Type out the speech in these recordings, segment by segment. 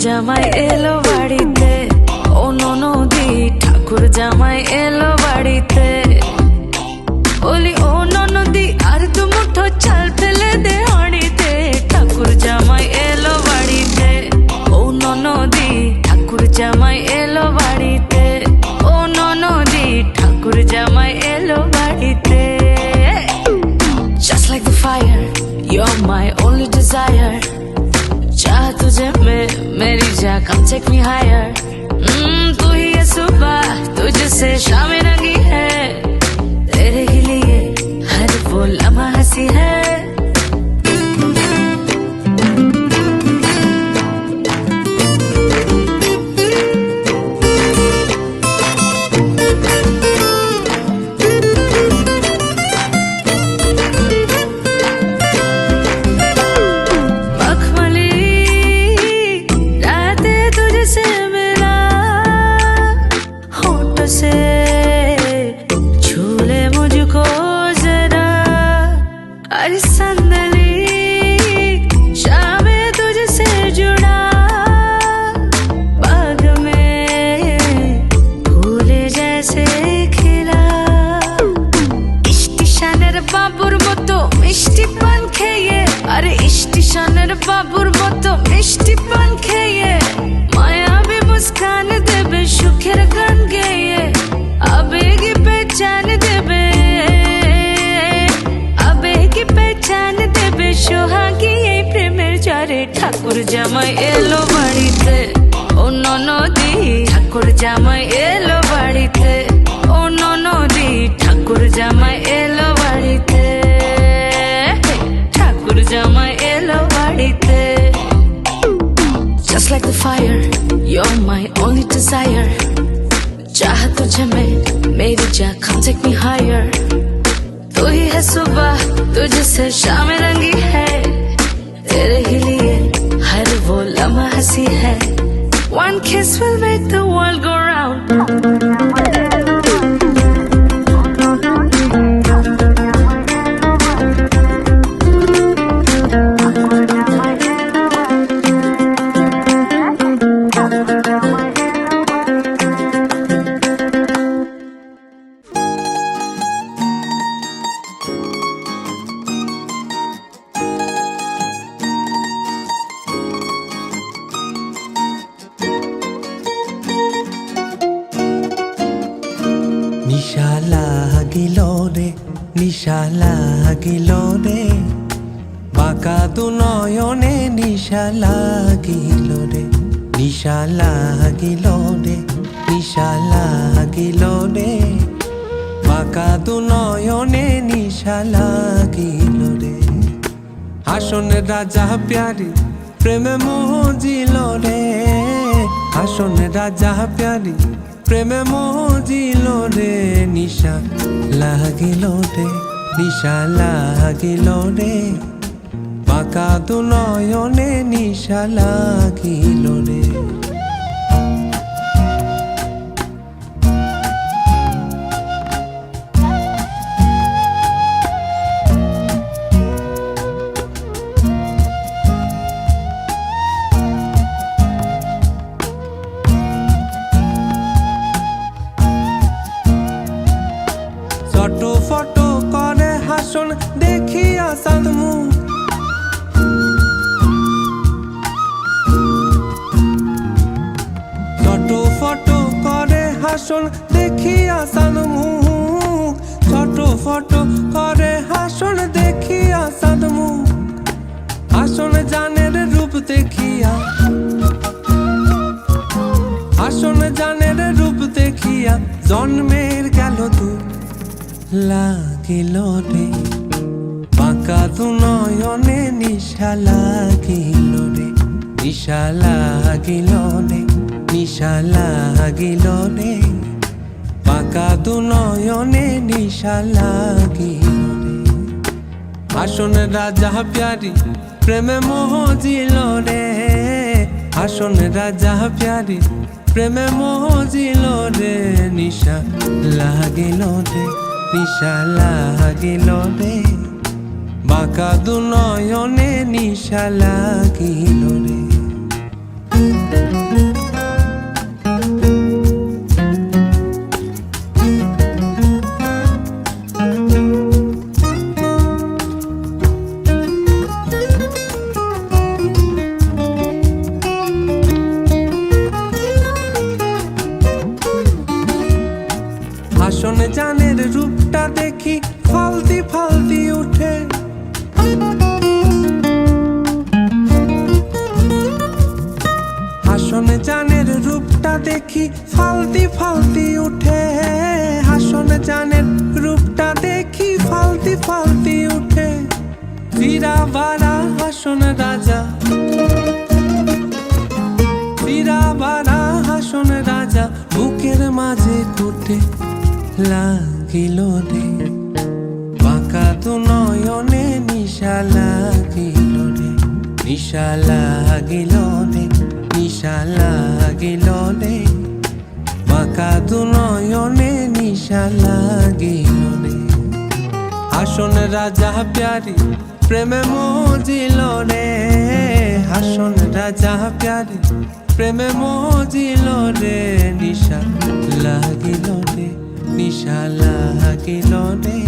জামাই এলো বাড়িতে, ও ননদি ঠাকুর জামাই এলো বাড়িতে। বলি ও ননদি আর দু মুঠো চাল ফেলে দে হাঁড়িতে, ঠাকুর জামাই এলো বাড়িতে। ও ননদি ঠাকুর জামাই এলো বাড়িতে, ও ননদি ঠাকুর জামাই এলো বাড়িতে। Just like the fire, you're my only desire. चाह तुझे मेरी जा come take me higher. तू ही है सुबह, तुझसे शामें रंगी है, तेरे ही लिए हर वो लम्हा हंसी है। झूले मुझको जरा अरे संदली शाम तुझसे जुड़ा, बाग में फूले जैसे खिला। स्टेशनेर बाबुर मतो मिष्टि पान खेये, अरे स्टेशनेर बाबुर मतो मिष्टि पान खेये, मायाबी मुस्कान देबे सुखेर गान गेये, आवेगी पहचान देबे, आवेगी पहचान देबे सोहागी এই প্রেমের জারে। ঠাকুর জামাই এলো বাড়িতে, ও ননদি ঠাকুর জামাই এলো বাড়িতে, ও ননদি ঠাকুর জামাই এলো বাড়িতে, ঠাকুর জামাই এলো বাড়িতে। Just like the fire, you're my only desire. चाह तुझे मेरी जा come take me higher. तू ही है सुबह, तुझसे शाम रंगी है, तेरे ही लिए हर वो लम्हा हंसी है। One kiss will make the world go round. নিশা লাগিল রে, নিশা লাগিল রে, বাঁকা দু নয়নে নিশা লাগিল রে, নিশা লাগিল রে, নিশা লাগিল রে, বাঁকা দু নয়নে নিশা লাগিল রে। হাসন রাজা প্যারি প্রেমে মজিল রে, হাসন রাজা প্যারি প্রেমে মজিল রে, নিশা লাগিল রে, নিশা লাগিল রে, বাঁকা দু নয়নে নিশা লাগিল রে। ফটো ফটো করে হাসন দেখিয়া সাদমু, ফটো ফটো করে হাসন দেখিয়া সাদমু, ফটো ফটো করে হাসন দেখিয়া সাদমু, হাসন জানের রূপ দেখিয়া, হাসন জানের রূপ দেখিয়া জন্মের গেল তুই লাগিল রে, বাঁকা দু নয়নে নিশা লাগিল রে, নিশা লাগিল রে, নিশা লাগিল রে, বাঁকা দু নয়নে নিশা লাগিল রে। হাসন রাজা প্যারি প্রেমে মজিল রে, হাসন রাজা প্যারি প্রেমে মজিল রে, নিশা লাগিল রে, নিশা লাগিল রে, বাঁকা দু নয়নে নিশা লাগিল রে। হাসন জানের রূপটা দেখি ফালতি ফালতি উঠে, হাসন জানের রূপটা দেখি ফালতি ফালতি উঠে, হাসন জানের রূপটা দেখি ফালতি ফালতি উঠে। ফিরা বারা হাসন রাজা, ফিরা বারা হাসন রাজা বুকের মাঝে কুটে লাগিল রে, বাঁকা দু নয়নে নিশা লাগিল রে, নিশা লাগিল রে, নিশা লাগিল রে, বাঁকা দু নয়নে নিশা লাগিল রে। হাসন রাজা প্যারি প্রেমে মজিল রে, হাসন রাজা প্যারি প্রেমে মজিল রে, নিশা লাগিল রে, নিশা লাগিল রে,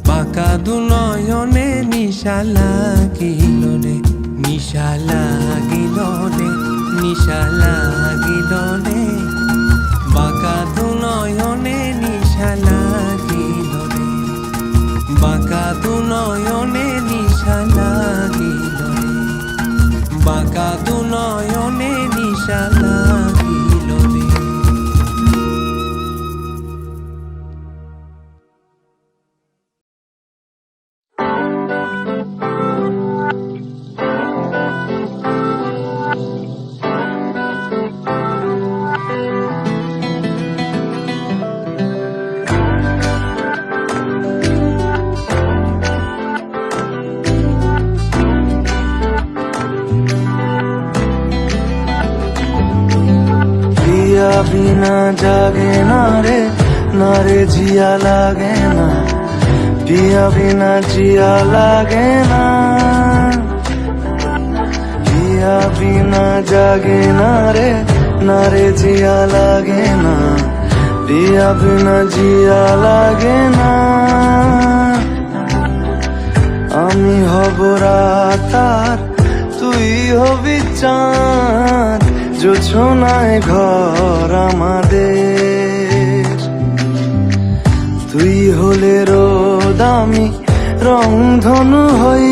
বাঁকা দু নয়নে নিশা লাগিল রে, নিশা লাগিল রে, নিশা লাগিল রে, বাঁকা দু নয়নে নিশা লাগিল রে, বাঁকা দু নয়নে নিশা লাগিল রে, বাঁকা দু নয়নে নিশা লাগিল রে। बिना जागे ना रे जिया लागे ना, पिया बिना जिया लागे ना, पिया बिना जागे ना रे जिया लागे ना, पिया बिना जिया लागे ना। আমি হব রাত আর তুই হবি চাঁদ, জোছনায় ঘর আমাদের, তুই হলে রোদ আমি রংধনু হই,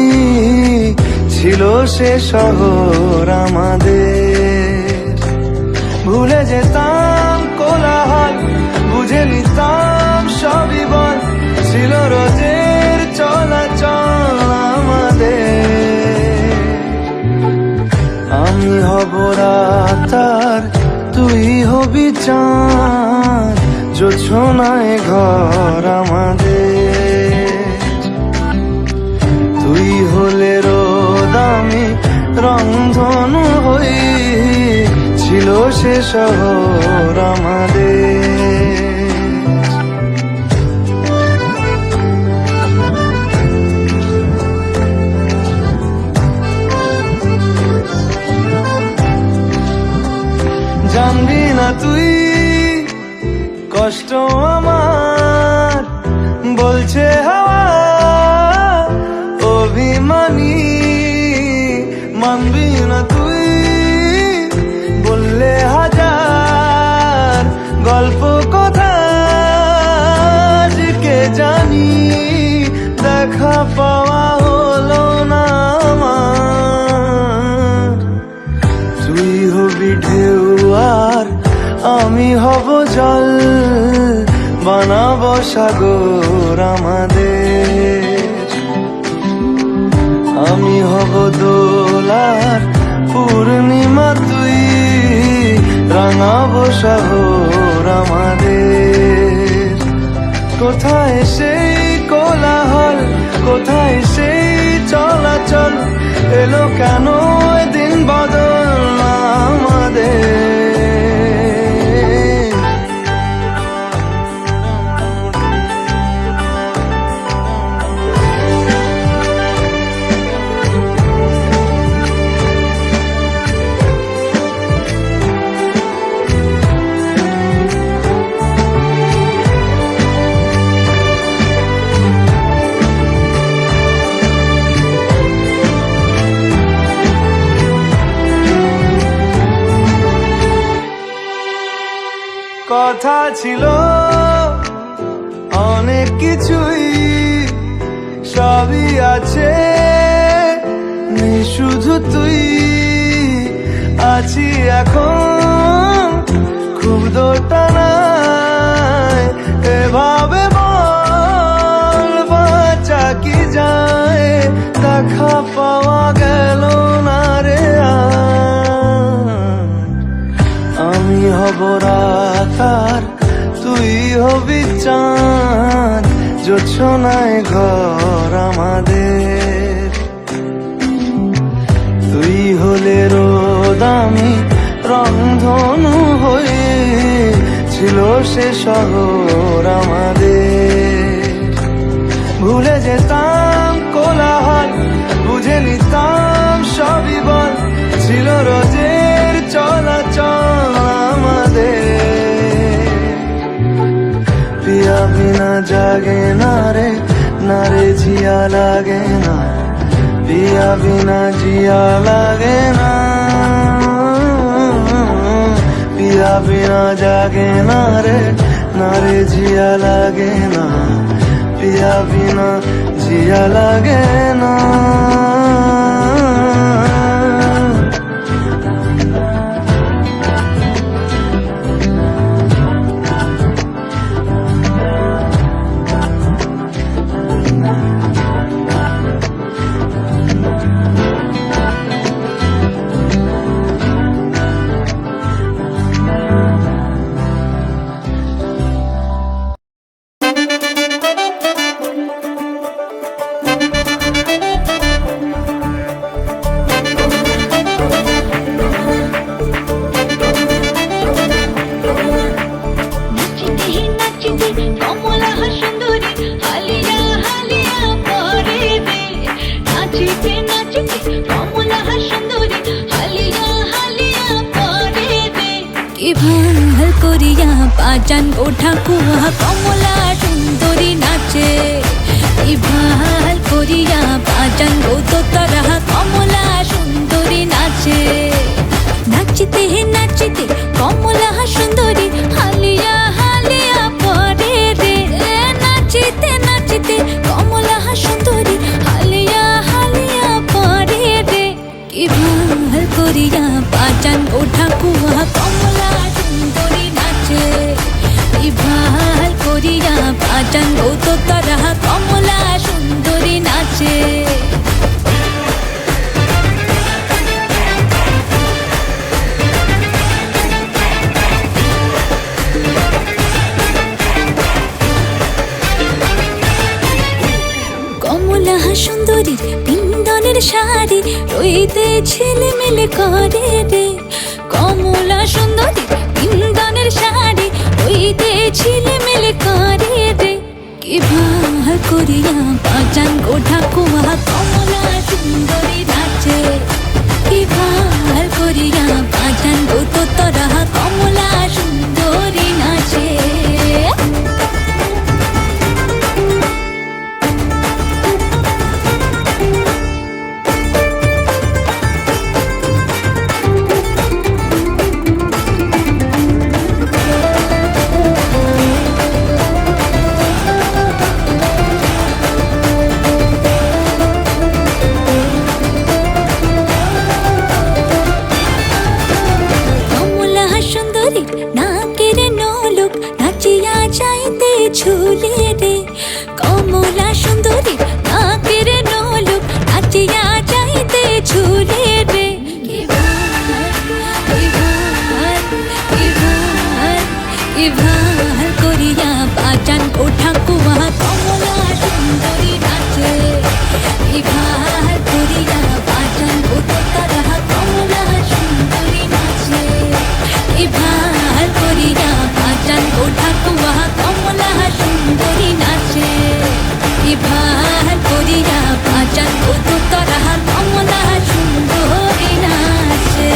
ছিল সে শহর আমাদের। ভুলে যেতাম কোলাহল, বুঝে নিতাম সবই বল, ছিল রোজের চলাচল আমাদের। আমি হব রাত আর তুই হবি চাঁদ, জোছনায় ঘর আমাদের, তুই হলে রোদ আমি রংধনু হই, ছিল সে শহর আমাদের। জানবি না তুই কষ্ট আমার, বলছে হাওয়া অভিমানী, মানবি না তুই বললে হাজার গল্প কথা, আজকে জানি দেখা পাওয়া হলো না আমার। তুই হবি ঢেউ আর আমি হব জল, বানাবো সাগর আমাদের। আমি হব দোলার পূর্ণিমা, তুই রাঙাবো শহর আমাদের। কোথায় সেই কোলাহল, কোথায় সেই চলাচল, এলো কেন দিন বদল আমাদের। ছিল অনেক কিছুই, সবই আছে, নেই শুধু তুই। আছি এখন খুব দোটানায়, এভাবে বল বাঁচা কি যায়, দেখা পাওয়া গেল না রে আর। আমি হব রাত আর তুই হবি চাঁদ, জোছনায় ঘর আমাদের। তুই হলে রোদ, আমি রংধনু হয়ে ছিল সে শহর আমাদের। ভুলে যেতাম কোলাহল, বুঝে নিতাম সবই বল, ছিল রোজের চলাচল আমাদের। পিয়া বিনা জাগে না রে, না রে জিয়া লাগে না, পিয়া বিনা জিয়া লাগে না, পিয়া বিনা জাগে না রে, না রে জিয়া লাগে না, পিয়া বিনা জিয়া লাগে না। বাজান ওঠা কুয়া কমলা সুন্দরী নাচে, ইভাল করিয়া বাজান তো তারা কমলা সুন্দরী নাচে। নাচিতে নাচিতে কমলা সুন্দরী হালিয়া হালিয়া পরে রে, নাচিতে নাচিতে কমলা সুন্দরী হালিয়া হালিয়া পরে রে। ইভাল করিয়া বাজান ওঠা কুয়া কমলা সুন্দরী নাচে, ইভাল করিয়া বাজান তো তারা কমলা সুন্দরী নাচে। কমলা সুন্দরীর পিন্দনের শাড়ি রইতে ছেলেমেলে করে রে, কমলা সুন্দরীর পিন্দনের শাড়ি রইতে ছেলেমেলে করে রে। কিভাবে করিয়া বাজান গোঠা কুয়া কমলা সুন্দরী নাচে, কিভাবে করিয়া বাজান তো তোরা কমলা সুন্দরী নাচে। ঝুলে রে কমলা সুন্দরী নাকের নলুক নাচিয়া যাইতে ঝুলে রে। ইভাল করিয়া বাজান ওঠা কুয়া কমলা সুন্দরী নাচে, ইভাল করিয়া বাজান ওঠা তারা কমলা সুন্দরী নাচে, ইভাল করিয়া বাজান ওঠা কুয়া কমলা সুন্দরী নাচে, ইভাল করিয়া বাজান ওঠা তারা কমলা সুন্দরী নাচে।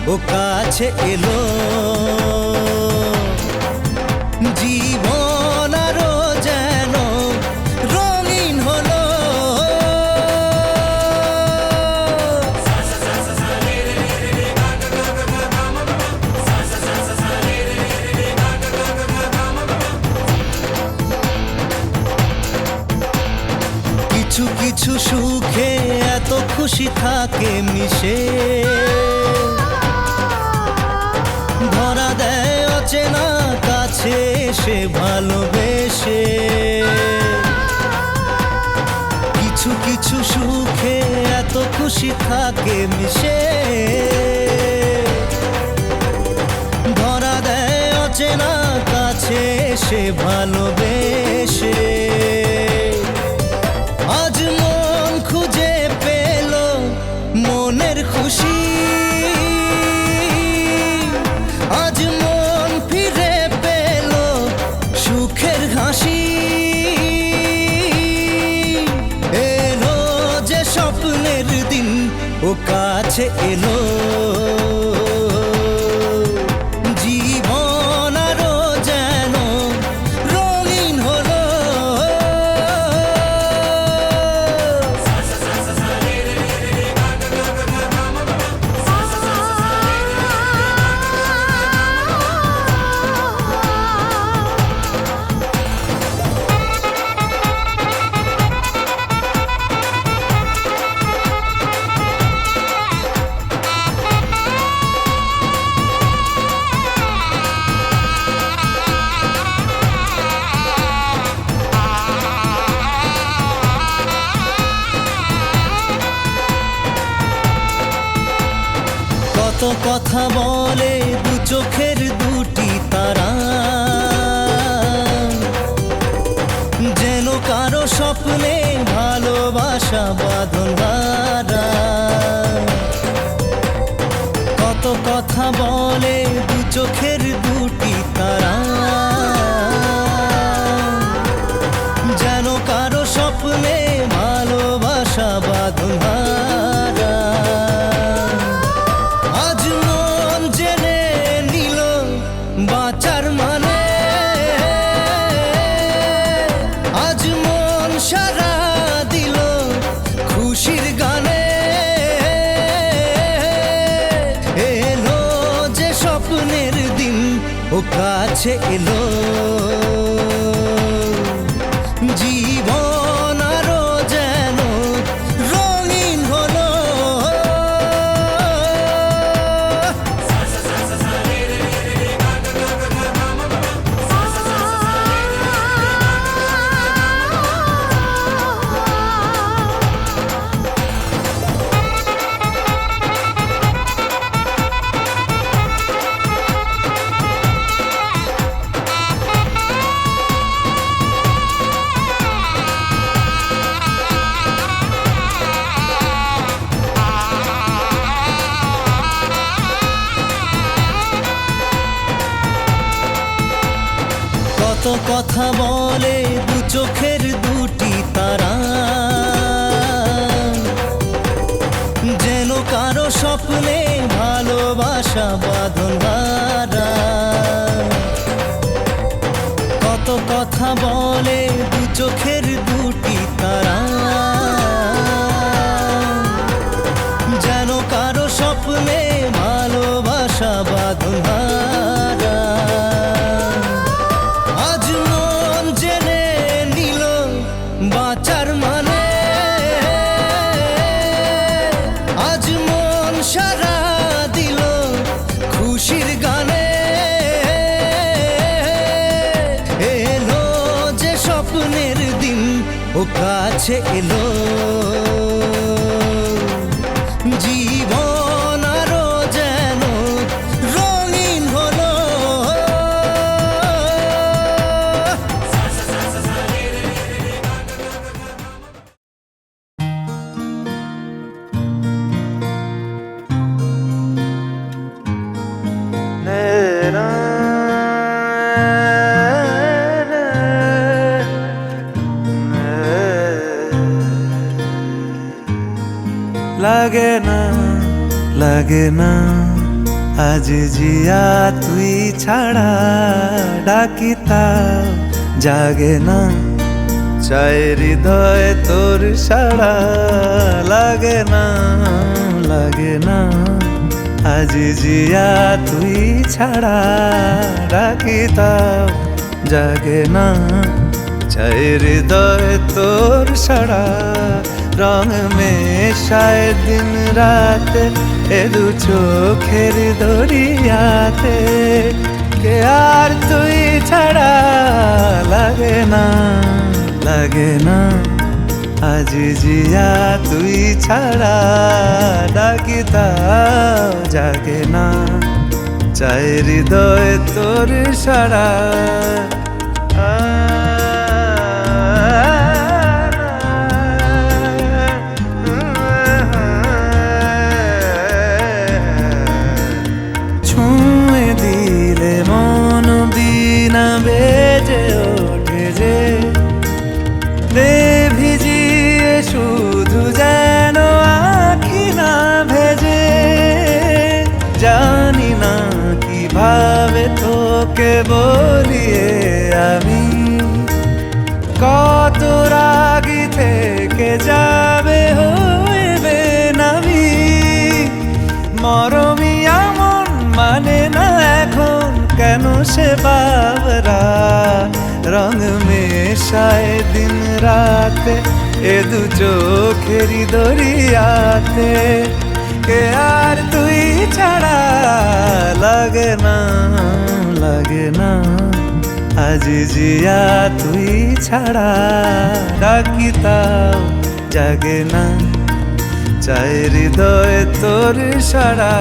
ও কাছে এলো, জীবন আরো যেন রঙিন হলো। কিছু কিছু সুখে এত খুশি থাকে মিশে, ধরা দেয় অচেনা কাছে এসে ভালোবেসে। কিছু কিছু সুখে এত খুশি থাকে মিশে, ধরা দেয় অচেনা কাছে এসে ভালোবেসে। আজ মন খুঁজে পেল মনের খুশি, আজ মন ফিরে পেল সুখের হাসি। এলো যে স্বপ্নের দিন, ও কাছে এলো, জীবন আরো যেন রঙিন হলো। কত কথা বলে দু চোখের দুটি তারা, যেন কারো স্বপ্নে ভালোবাসা বাঁধন হারা। কত কথা বলে দু চোখের দুটি তারা, যেন কারো স্বপ্নে ভালোবাসা বাঁধন হারা। আজ মন জেনে নিল বাঁচার মানে, আজ মন সারা দিল খুশির গানে। এলো যে স্বপ্নের দিন, ও কাছে এলো, জীবন আরো যেন রঙিন হলো। কত কথা বলে দু চোখের দুটি তারা, যেন কারো স্বপ্নে ভালোবাসা বাঁধন হারা। কত কথা বলে দু চোখের দুটি তারা, যেন কারো স্বপ্নে ভালোবাসা বাঁধন হারা। আজ মন জেনে নিল বাঁচার মানে, আজ মন সারা দিল খুশির গানে। এলো যে স্বপ্নের দিন, ও কাছে এলো, জীবন আরো যেন রঙিন হলো। লাগে না, লাগে না আজ জিয়া তুই ছাড়া ডাকি তাও জাগে না, চায় হৃদয় তোর সাড়া লাগে না, লাগে না। আজ জিয়া তুই ছাড়া ডাকি তাও জাগে না, চায় হৃদয় তোর সাড়া। রং মেশায় দিন রাত এ দু চোখের দরিয়াতে, কে আর তুই ছাড়া লাগে না, লাগে না। আজ জিয়া তুই ছাড়া ডাকি তাও জাগে না, চায় হৃদয় তোর সাড়া। ছুঁয়ে দিলে মন বিনা বেজে ওঠে যে, দে ভিজিয়ে শুধু যেন আখি না ভেজে। জানি না কিভাবে তোকে বলিয়ে আমি, কত রাগি থেকে যাবে হইবে নামি। মরমিয়া মন মানে না এখন কেন সে বাবরা, রং মেশায় দিন রাতে এ দু চোখেরি দরিয়াতে, কে আর তুই ছাড়া লাগে না, লাগে না। আজ জিয়া তুই ছাড়া ডাকি তাও জাগে না, চায় হৃদয় তোর সাড়া।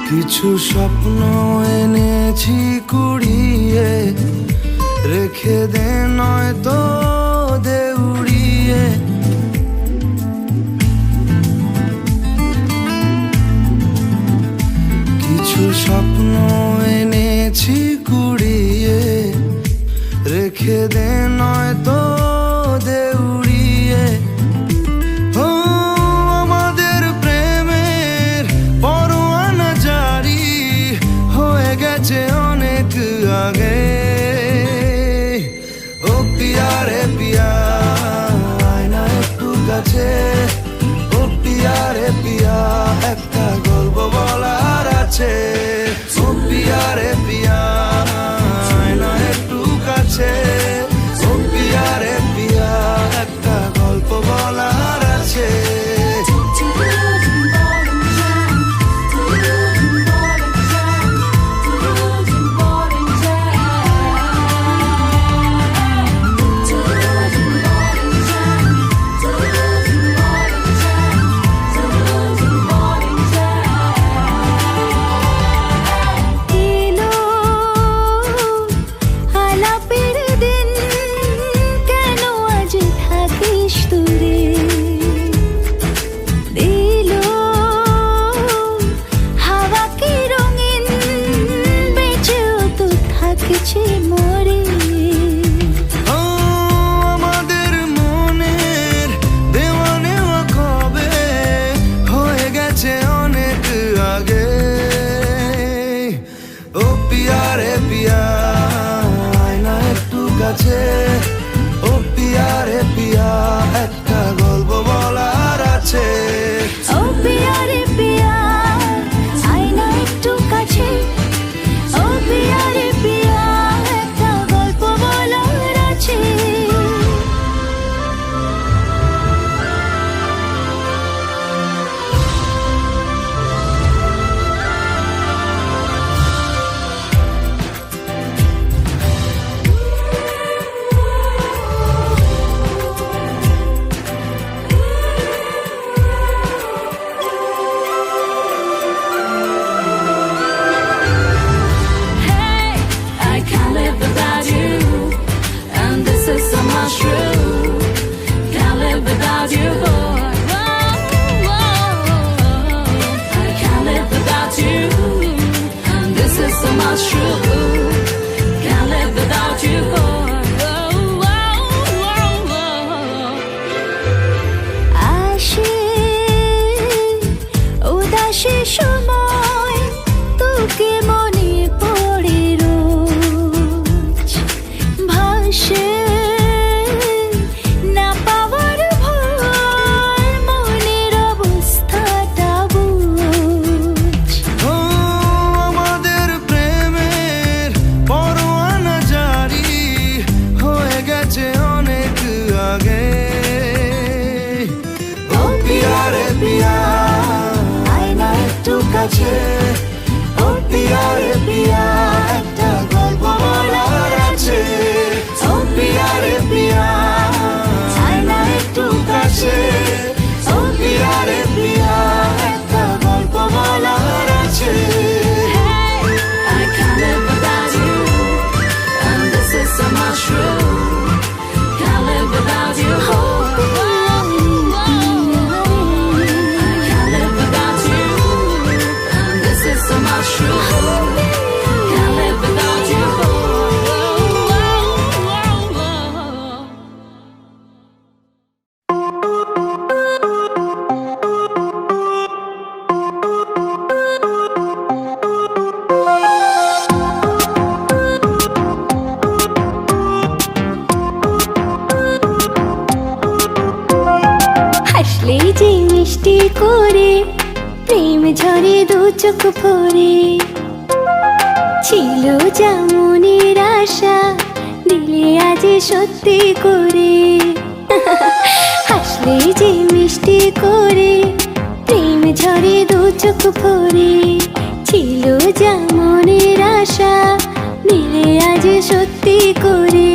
কিছু স্বপ্ন এনেছি কুড়িয়ে, রেখে দে নয়তো দে উড়িয়ে। কিছু স্বপ্ন এনেছি কুড়িয়ে, রেখে দে নয়তো দে উড়িয়ে। অনেক আগে ও পিয়া রে পিয়া, আয়না একটু কাছে। ও পিয়া রে পিয়া, একটা গল্প বলার আছে। ও পিয়া রে পিয়া, আয়না একটু কাছে। ও পিয়া রে পিয়া, একটা গল্প বলার আছে। ও পিয়া রে পিয়া, একটা গল্প বলার আছে। ও পিয়া রে পিয়া, আয়না একটু কাছে। ও পিয়া রে পিয়া, একটা গল্প বলার আছে। is so much true. Can't live without you, boy. আসে উদাসী সময় তোকে মনে পড়ে রোজ ভাসে না পাওয়ার ভয় মনের অবস্থাটা বুঝ ও আমাদের প্রেমের পরোয়ানা জারি হয়ে গেছে অনেক আগে ও পিয়া রে পিয়া আয়না একটু কাছে ও পিয়া রে পিয়া একটা গল্প বলার আছে ও পিয়া রে পিয়া আয়না একটু কাছে ও পিয়া রে পিয়া একটা গল্প বলার আছে I can't live without you, and this is so much true. Can't live without you. I can't live without you, and this is so much true. Can't live without you. হাসলেই যে মিষ্টি করে প্রেম ঝরে দু চোখ ভরে ছিল যা মনের আশা দিলে আজ সত্যি করে হাসলেই যে মিষ্টি করে প্রেম ঝরে দু চোখ ভরে ছিল যা মনের আশা দিলে আজ সত্যি করে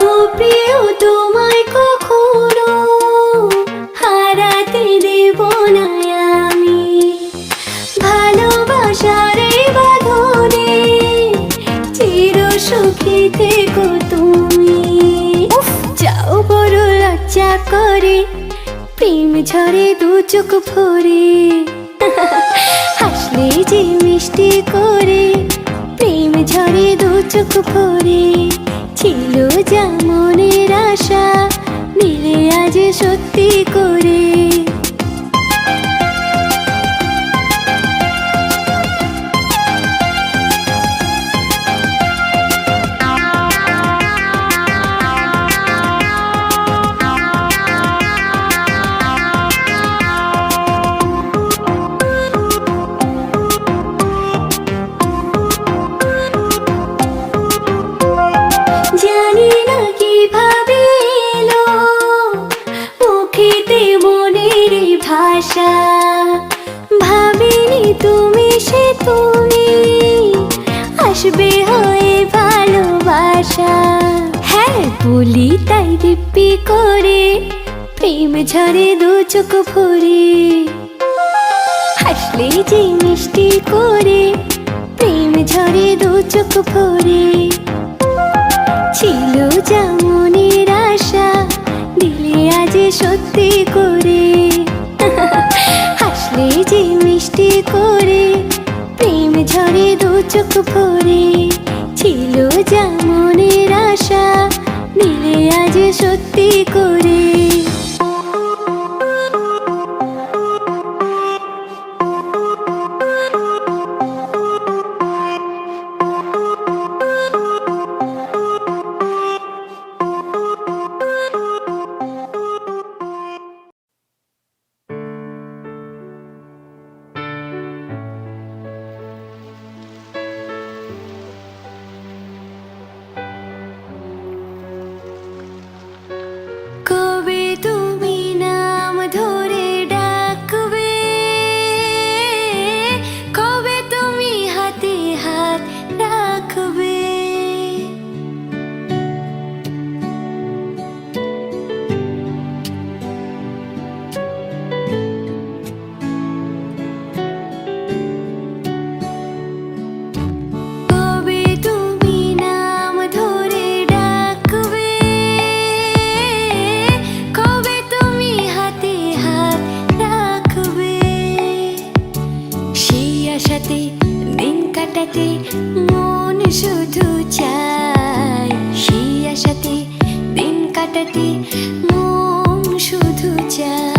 ও প্রিয় তোমায় কখনো হারাতে দেব না আমি ভালোবাসার এই বাঁধনে চির সুখী থেকো তুমি উফ, যাও বড় লজ্জা করে প্রেম ঝরে দু চোখ ভরে হাসলে যে মিষ্টি করে প্রেম ঝরে দু চোখ ভরে ছিল যা মনের আশা দিলে আজ সত্যি করে জানি না কিভাবে এলো মুখেতে মনের ভাষা ভাবিনি তুমি সে তুমি আসবে হয়ে ভালোবাসা হ্যাঁ বলি তাই দিব্যি করে প্রেম ঝরে দু চোখ ভরে হাসলে যে মিষ্টি করে প্রেম ঝরে দু চোখ ভরে ছিল যা মনের আশা দিলে আজ সত্যি করে হাসলে যে মিষ্টি করে প্রেম ঝরে দু চোখ ভরে ছিল যা মনের আশা দিলে আজ সত্যি করে কবে কাটাতে মন শুধু চায়।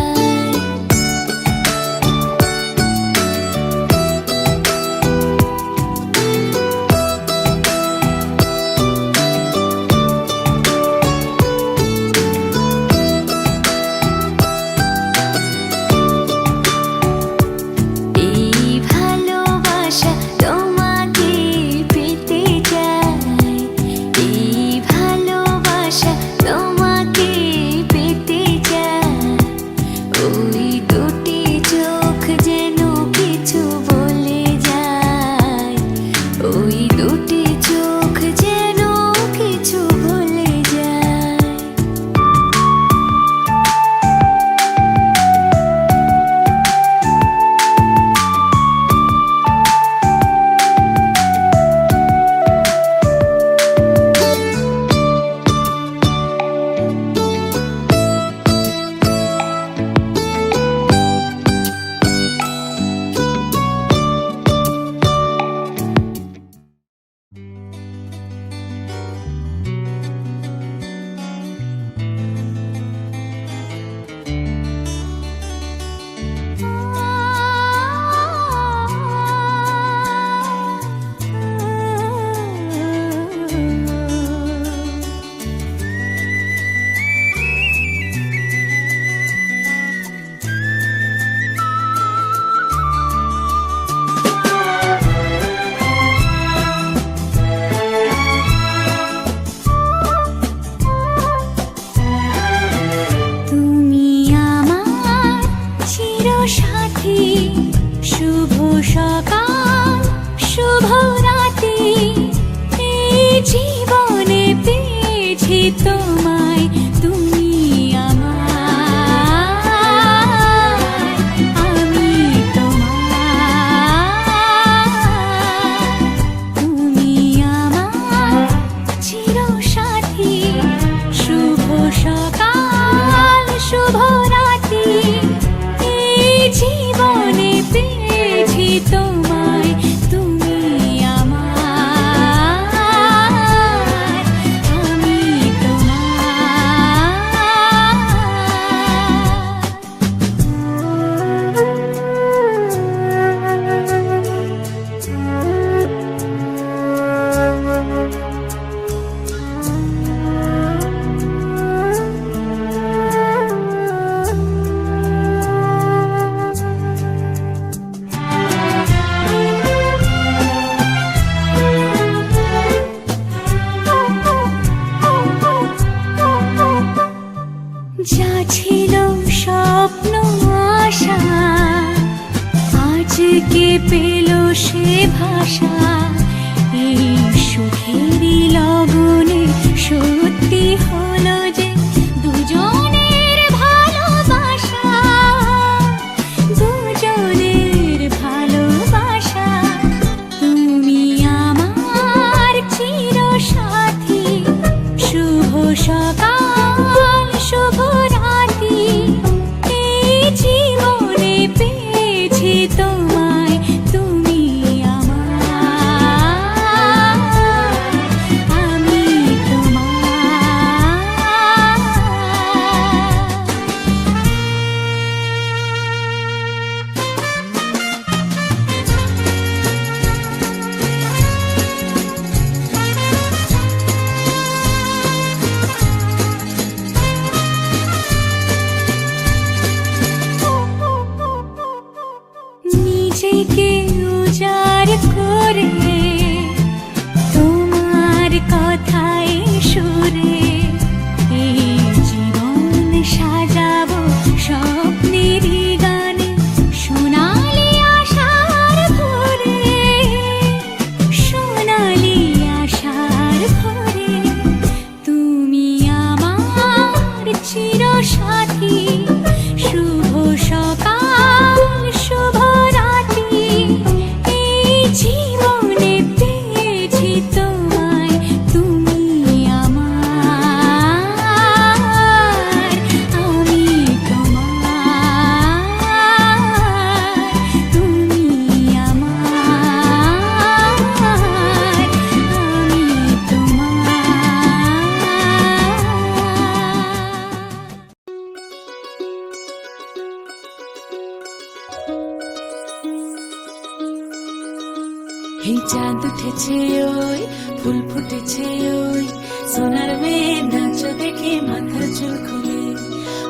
এই চাঁদ উঠেছে ওই ফুল ফুটেছে ওই সোনার মেয়ে নাচ দেখে মাথার চুল খুলে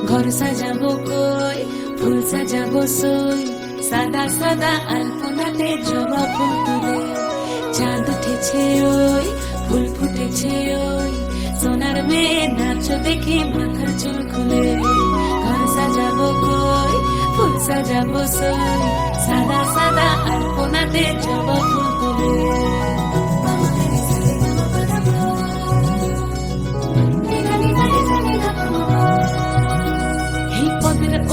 ঘর সাজাবো কই ফুল সাজাবো সই সাদা সাদা আলপনাতে জবা ফুল তুলে চাঁদ উঠেছে ওই ফুল ফুটেছে ওই সোনার মেয়ে নাচ দেখে মাথার চুল খুলে ঘর সাজাবো কই ফুল সাজাবো সই সাদা সাদা আলপনাতে জবা ফুল তুলে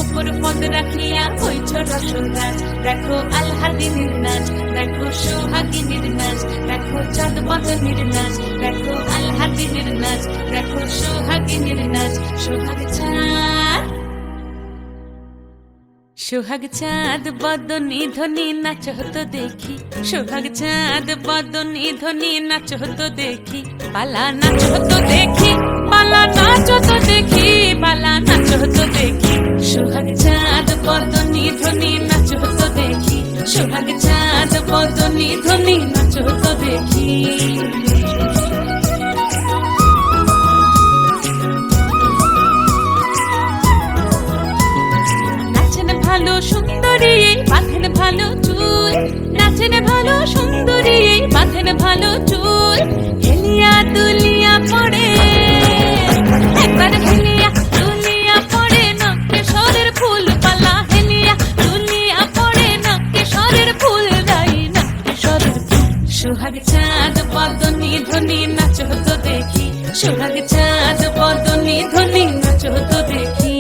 উপর পদ রাখিয়া হইছ রসরাজ দেখো আলহাদিনীর নাচ দেখো সোহাগিনীর নাচ দেখো চাঁদ বদনীর নাচ দেখো আলহাদিনীর নাচ দেখো সোহাগিনীর নাচ সোহাগ চাঁদ বদনী ধ্বনি নাচ হতো দেখি সোহাগ চাঁদ বদনী ধ্বনি নাচ হতো দেখি পালা নাচ হতো দেখি পালা নাচ হতো দেখি পালা নাচ হতো দেখি সোহাগ চাঁদ বদনী ধ্বনি নাচ হতো দেখি সোহাগ চাঁদ বদনী ধ্বনি নাচ হতো দেখি ভালো সুন্দরী বাঁধেন ভালো চুল নাচেন ভালো সুন্দরী বাঁধেন ভালো চুল হেলিয়া দুলিয়া পড়ে একবার হেলিয়া দুলিয়া পড়ে নকেশ্বরের ফুল পালা হেলিয়া দুলিয়া পড়ে নকেশ্বরের ফুল দাই নকেশ্বরের ফুল সোহাগ চাঁদ বদনী ধ্বনি নাচ হতো দেখি সোহাগ চাঁদ বদনী ধ্বনি নাচ হতো দেখি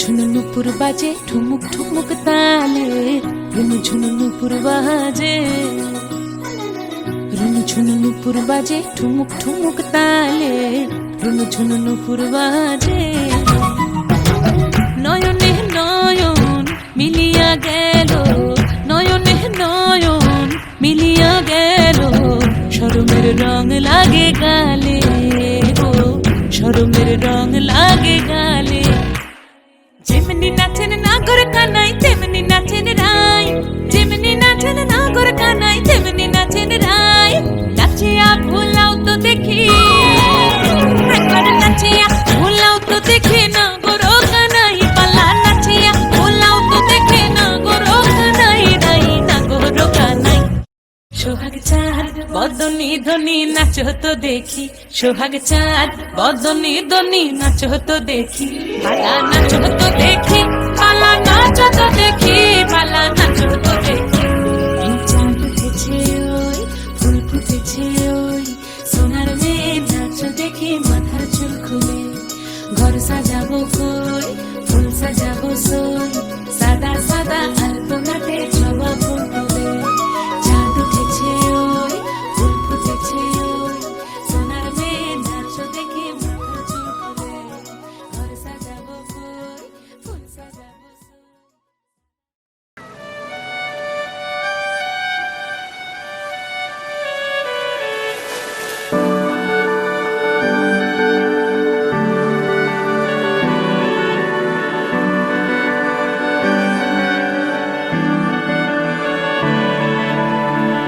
ঝুনু নুপুর বাজে ঠুমুক ঠুমুক তালে রুনু ঝুনু নুপুর বাজে রুনু ঝুনু নুপুর বাজে ঠুমুক ঠুমুক তালে রুনু ঝুনু নুপুর বাজে নয়নে নয়ন মিলিয়া গেল নয়নে নয়ন মিলিয়া গেল শরমের রং লাগে গালে গো শরমের রং লাগে গালে যেমনি নাচেন নাগর কানাই তেমনি নাচেন রাই যেমনি নাচেন নাগর কানাই তেমনি নাচেন রাই নাচিয়া ভুলাও তো দেখি একবার নাচিয়া ভুলাও তো দেখি নাগর কানাই পালা নাচিয়া ভুলাও তো দেখি নাগর কানাই রাই নাগর কানাই সোহাগ চাঁদ বদনী ধ্বনি নাচ হতো দেখি সোহাগ চাঁদ বদনী ধ্বনি নাচ হতো দেখি পালা নাচ হতো দেখি পালা নাচ হতো দেখি পালা নাচ হতো দেখি চাঁদ উঠেছে ওই ফুল ফুটেছে ওই সোনার মেয়ে নাচ দেখি মাথার চুল খুলে ঘর সাজাবো কই ফুল সাজাবো সই সাদা সাদা আলপনাতে জবা ফুল তুলে চাঁদ উঠেছে ওই ফুল ফুটেছে ওই সোনার মেয়ে নাচ দেখি মাথার চুল খুলে ঘর সাজাবো কই ফুল সাজাবো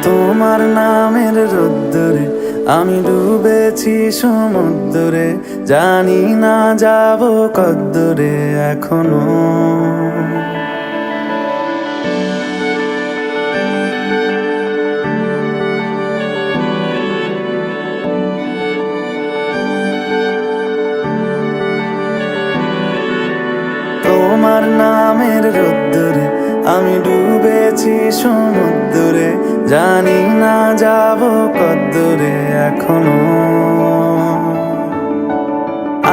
তোমার নামের রোদ্দুরে আমি ডুবেছি সমুদ্রে জানি না যাব কদ্দুরে এখনো তোমার নামের রোদ্দুরে আমি ডুবেছি সমুদ্রে জানি না যাব কদ্দুরে এখনো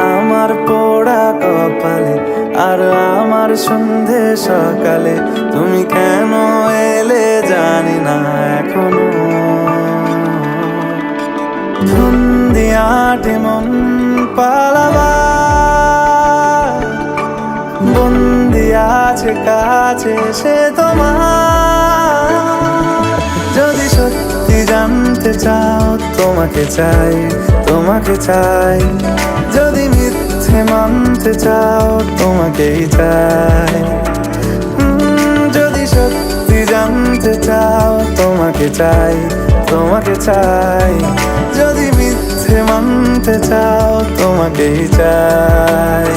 আমার পোড়া কপালে আর আমার সন্ধে সকালে তুমি কেন এলে জানি না এখনো ধুম দিয়াটে মন পালাবা বন্দি আছে কাছে সে তোমার জানতে চাও তোমাকে চাই, তোমাকে চাই। যদি মিথ্যে মানতে চাও তোমাকেই চাই। যদি সত্যি জানতে চাও তোমাকে চাই, তোমাকে চাই। যদি মিথ্যে মানতে চাও তোমাকেই চাই।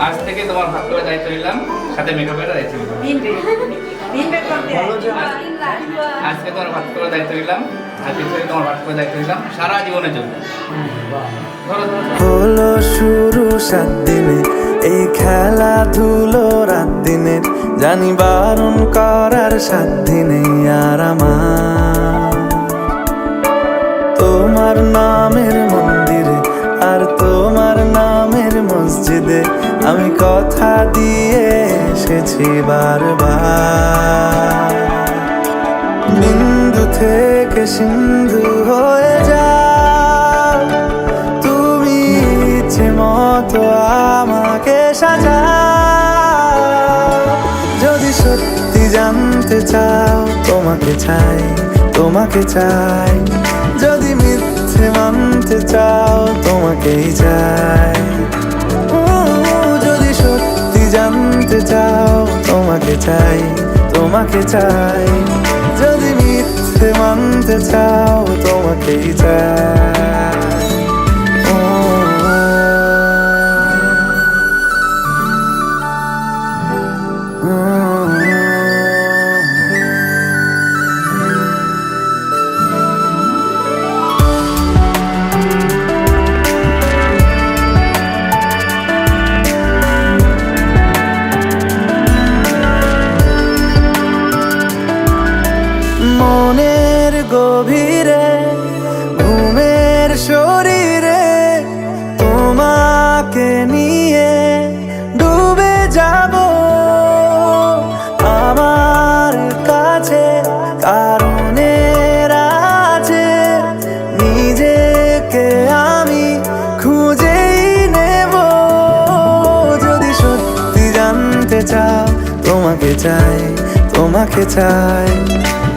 আজ থেকে তোমার ভাগ করে দায়িত্ব নিলাম, সাথে মেকআপের দায়িত্ব নিলাম। আজকে তোমার ভাগ করে দায়িত্ব নিলাম, আজকে থেকে তোমার ভাগ করে দায়িত্ব নিলাম সারা জীবনের জন্য। হলো শুরু 7 দিনে এই খেলাধুলো রাত দিনের, জানি বারণ করার সাধ্য নেই আর আমার। তোমার নামের মন্দিরে আর তোমার নামের মসজিদে আমি কথা দিয়ে এসেছি বারবার। বিন্দু থেকে সিন্ধু হয়ে যাও তুমি, ইচ্ছে মতো আমাকে সাজাও। যদি সত্যি জানতে চাও তোমাকে চাই, তোমাকে চাই। যদি মিথ্যে মানতে চাও তোমাকেই চাই। যদি সত্যি জানতে চাও তোমাকে চাই, তোমাকে চাই। যদি মিথ্যে মানতে চাও তোমাকেই চাই। মনের গভীরে ঘুমের শরীরে তোমাকে নিয়ে ডুবে যাব আমার কাছে। কারণের আছে নিজেকে আমি খুঁজেই নেব। যদি সত্যি জানতে চাও তোমাকে চাই, তোমাকে চাই।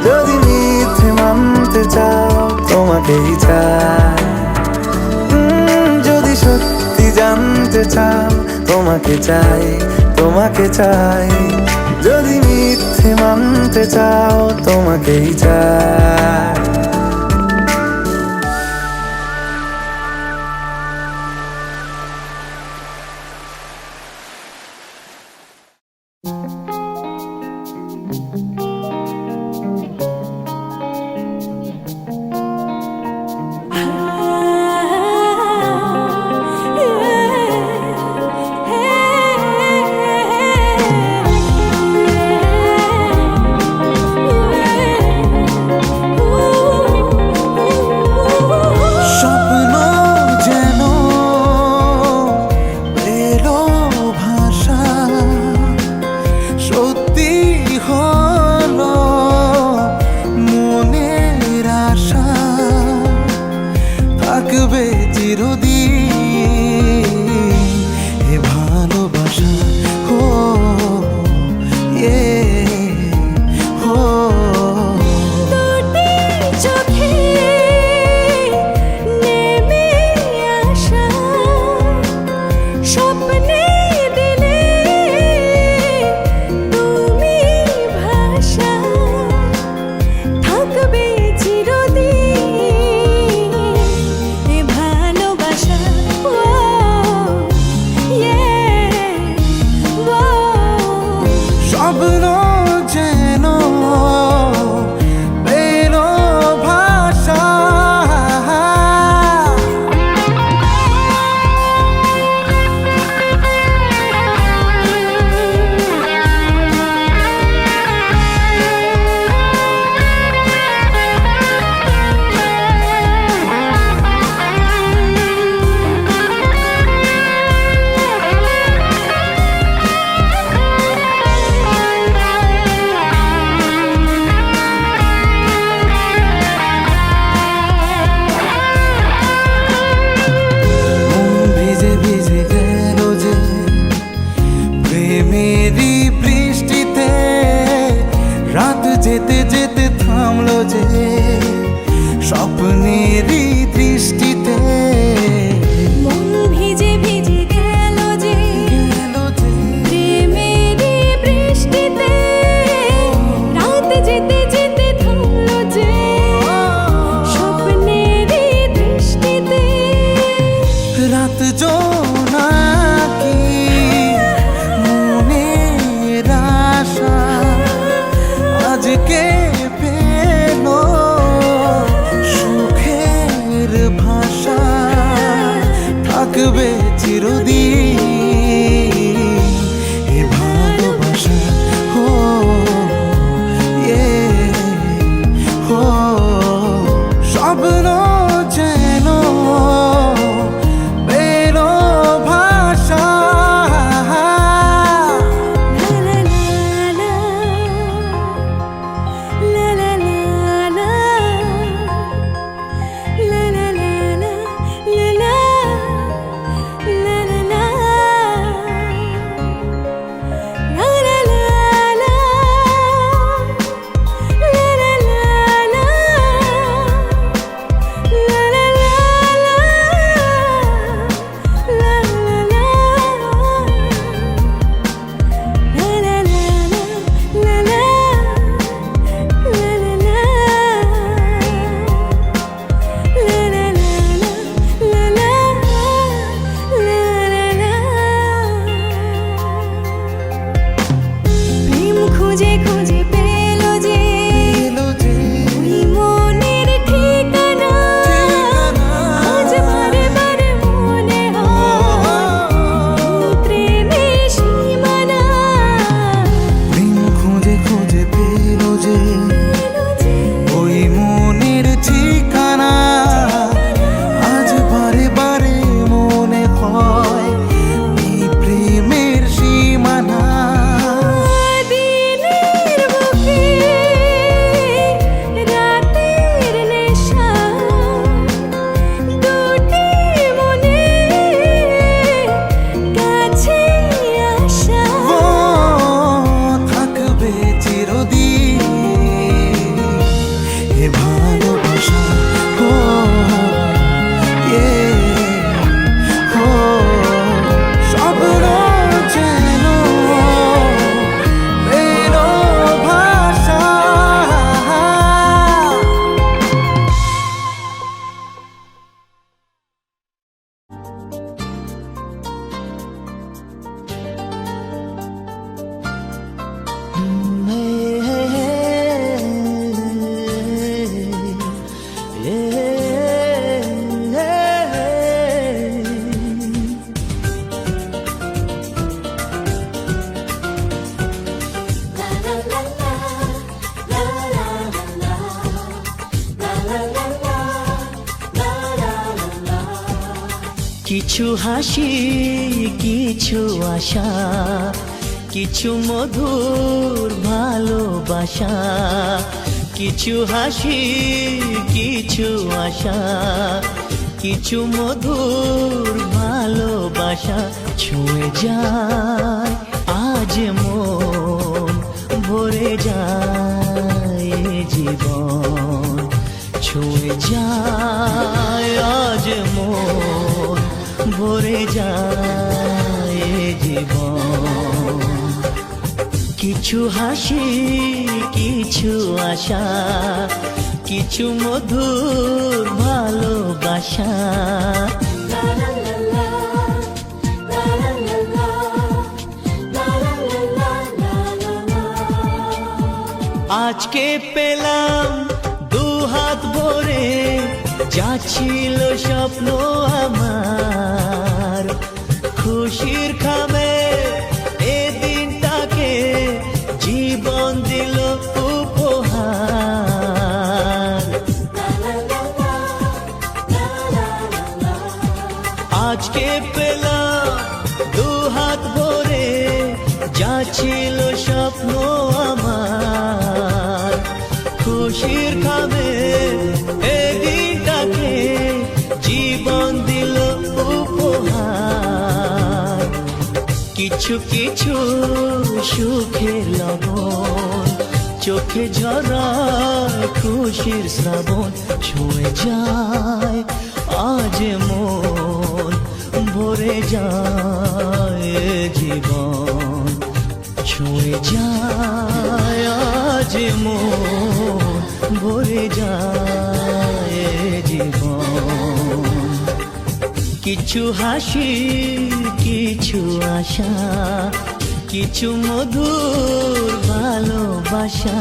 যদি মিথ্যে মানতে চাও তোমাকেই চাই। যদি সত্যি জানতে চাও তোমাকে চাই, তোমাকে চাই। যদি মিথ্যে মানতে চাও তোমাকেই চাই। স্বপ্ন যেন এলো ভাষা, সত্যি হলো মনের আশা। থাকবে চিরদিন এ ভালোবাসা। হো হো দুটি চোখে নেমে আসা স্বপ্নে দিলে তুমি ভাষা। থাকবে চিরদিন এ ভালোবাসা। স্বপ্ন যেন পেলো ভাষা। ভিজে ভিজে গেল যে প্রেমেরই বৃষ্টিতে, রাত যেতে যেতে থামলো যে থাকবে চিরদিন এ ভালোবাসা হো হো স্বপ্ন যেন বেরো ভাষা খুঁজে খুঁজে পেল যে ওই মনের ঠিকানা আজ বারে বারে মনে হয় প্রেমের সীমানা প্রেম খুঁজে খুঁজে পেল যে ওই মনের ঠিকানা আজ বারে বারে মনে হয় এই প্রেমের সীমানা দিনের বুকে রাতের নেশা দুটি মনে কাছে আসা ও থাকবে চিরদিন এ ভালোবাসা হো হো স্বপ্ন যেন বেরো ভাষা কিছু হাসি কিছু আশা কিছু মধুর ভালোবাসা কিছু হাসি কিছু আশা কিছু মধুর ভালোবাসা ছুঁয়ে যায় আজ মন ভরে যায় এ জীবন ছুঁয়ে যায় আজ মন ভরে যায় এ জীবন কিছু হাসি কিছু আশা কিছু মধুর ভালোবাসা আজকে পেলাম দু হাত ভরে যা ছিল স্বপ্ন আমার খুশির খাবে এ দিনটাকে জীবন দিল উপহার আজকে পেলাম দু হাত ভরে যা ছিল স্বপ্ন আমার খুশির খাবে এ দিনটাকে জীবন দিল উপহার কিছু কিছু সুখের লবণ চোখে ঝরায় খুশির শ্রাবণ ছুঁয়ে যায় আজ মন ভরে যায় এ জীবন ছুঁয়ে যায় আজ মন ভরে যায় এ জীবন কিছু হাসি কিছু আশা কিছু মধুর ভালোবাসা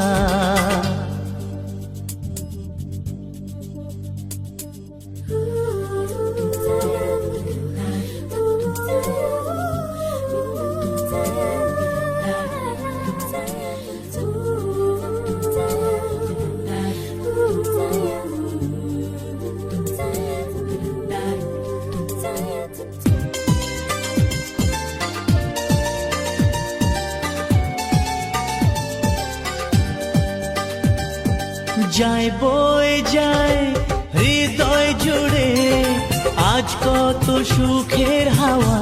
যায় বয়ে যায় হৃদয় জুড়ে আজ কত সুখের হাওয়া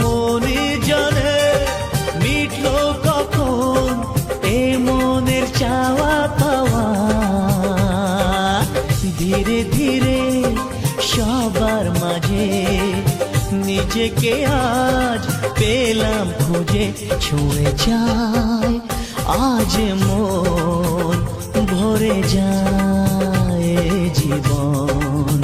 মনে জানে মিটলো কখন এ মনের চাওয়া পাওয়া ধীরে ধীরে সবার মাঝে নিজেকে আজ পেলাম খুঁজে ছুঁয়ে যায় আজ মন ভরে যায় জীবন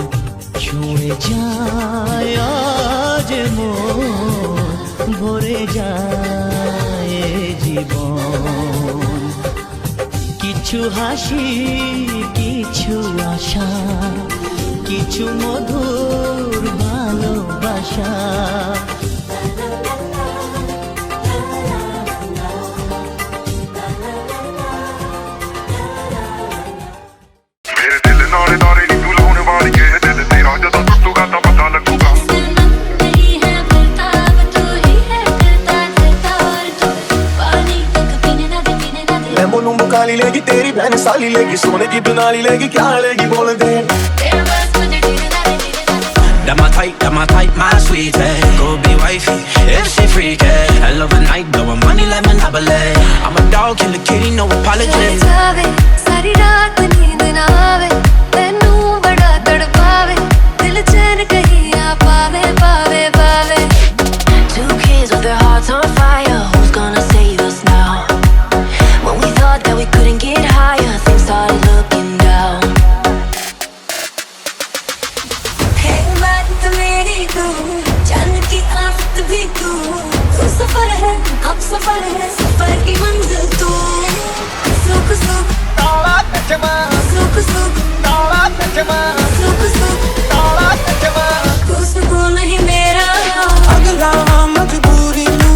ছুঁয়ে যায় আজ মন ভরে যায় জীবন কিছু হাসি কিছু আশা কিছু মধুর ভালোবাসা मेरे दिल नाले नाले नी तू लाने वाली है दिल तेरा जदा टूटूगा ता पता लगूगा नहीं है बोलता तू ही है करता करता और तू पानी तक पीने ना दे लैम्बो लूम्बो काली लेगी तेरी बहन साली लेगी सोने की दुनाली लेगी क्या लेगी बोल दे तेरे पास मुझे ढीले ना दे That my type, my sweetie. Go be wifey if she freaky. Hell of a night, blowing money like Monopoly. I'm a dog, kill a kitty, no apology. जावे सारी रात नींद ना आवे तैनू बड़ा तड़पावे दिल चैन कहीं आ पावे पावे पावे Two kids with their hearts on fire. Who's gonna save us now? When we thought that we couldn't get higher, things started looking down. है बात मेरी तू जान की आफत भी तू सफर है हम सफर है सफर की मंजिल तू सुख सुख ताला कचमा सुख सुख ताला कचमा सुख सुख ताला कचमा तू सुकून नहीं मेरा अगला मजबूरी नू